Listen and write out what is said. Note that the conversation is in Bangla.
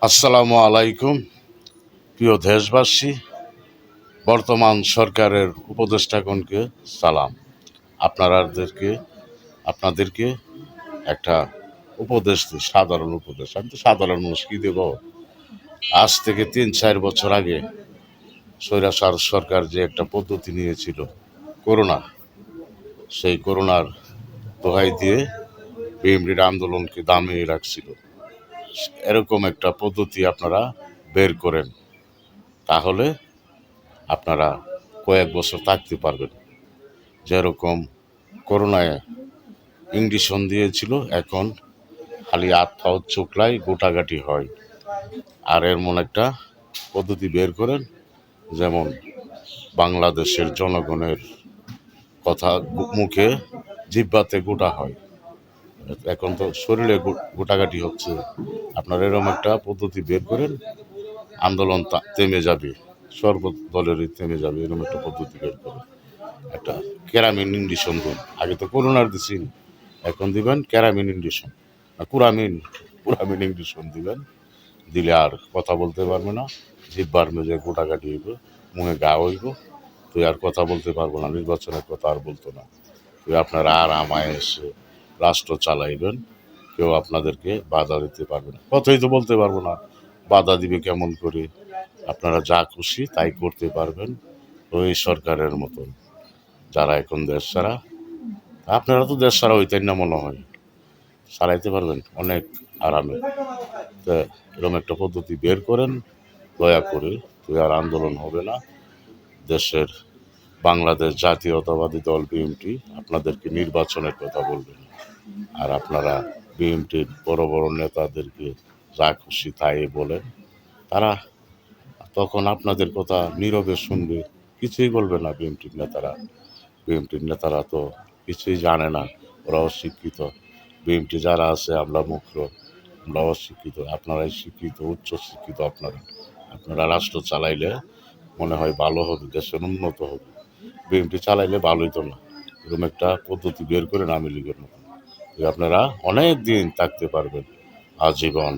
আসসালামু আলাইকুম। প্রিয় দেশবাসী, বর্তমান সরকারের উপদেষ্টাগণকে সালাম। আপনাদেরকে একটা উপদেশ দিই, সাধারণ উপদেশ। আমি তো সাধারণ মানুষ, কি দেব? আজ থেকে 3-4 বছর আগে স্বৈরাচার সরকার যে একটা পদ্ধতি নিয়েছিল, করোনা, সেই করোনার দোহাই দিয়ে বিএমপির আন্দোলনকে দামিয়ে রাখছিল। এরকম একটা পদ্ধতি আপনারা বের করেন, তাহলে আপনারা কয়েক বছর থাকতে পারবেন। যেরকম করোনায় ইঞ্জেকশন দিয়েছিল, এখন খালি হাত পাও চোখলাই গোটাগাটি হয়। আর এমন একটা পদ্ধতি বের করেন, যেমন বাংলাদেশের জনগণের কথা মুখে জিহ্বাতে গোটা হয়। এখন তো শরীরে গোটাগাটি হচ্ছে। আপনারা এরকম একটা পদ্ধতি বের করেন, আন্দোলন থেমে যাবে, সর্বদলেরই থেমে যাবে। এরকম একটা পদ্ধতি বের করেন। একটা ক্যারামিন ইঞ্জেকশন দিন। আগে তো করোনার দিছেন, এখন দিবেন ক্যারামিন ইঞ্জেকশন, কুরামিন ইঞ্জেকশন দিবেন। দিলে আর কথা বলতে পারবে না, জিহ্বার মেজে গোটাগাটি হইব, মুখে গা হইব, তুই আর কথা বলতে পারবো না, নির্বাচনের কথা আর বলতো না। তুই আপনারা আর আমায় এসে রাষ্ট্র চালাইবেন, কেউ আপনাদেরকে বাধা দিতে পারবে না। কথাই তো বলতে পারবো না, বাধা দিবে কেমন করে? আপনারা যা খুশি তাই করতে পারবেন ওই সরকারের মতন, যারা এখন দেশ ছাড়া। আপনারা তো দেশ ছাড়া হইতেন না মনে হয়, সারাইতে পারবেন অনেক আরামে। তো এরকম একটা পদ্ধতি বের করেন দয়া করে। তুই আর আন্দোলন হবে না। দেশের বাংলাদেশ জাতীয়তাবাদী দল বিএনপি আপনাদেরকে নির্বাচনের কথা বলবেন, আর আপনারা বিএনপির বড় বড় নেতাদেরকে যা খুশি তাই বলেন। তারা তখন আপনাদের কথা নীরবে শুনবে, কিছুই বলবে না। বিএনপির নেতারা তো কিছুই জানে না, ওরা অশিক্ষিত। বিএনপি যারা আছে আমরা মুখ্য, আমরা অশিক্ষিত, আপনারাই শিক্ষিত, উচ্চ শিক্ষিত। আপনারা রাষ্ট্র চালাইলে মনে হয় ভালো হবে, দেশের উন্নত হবে। বিএনপি চালাইলে ভালোই তো না। এরকম একটা পদ্ধতি বের করেন আওয়ামী লীগের মতো, আপনারা অনেক দিন থাকতে পারবেন, আজীবন।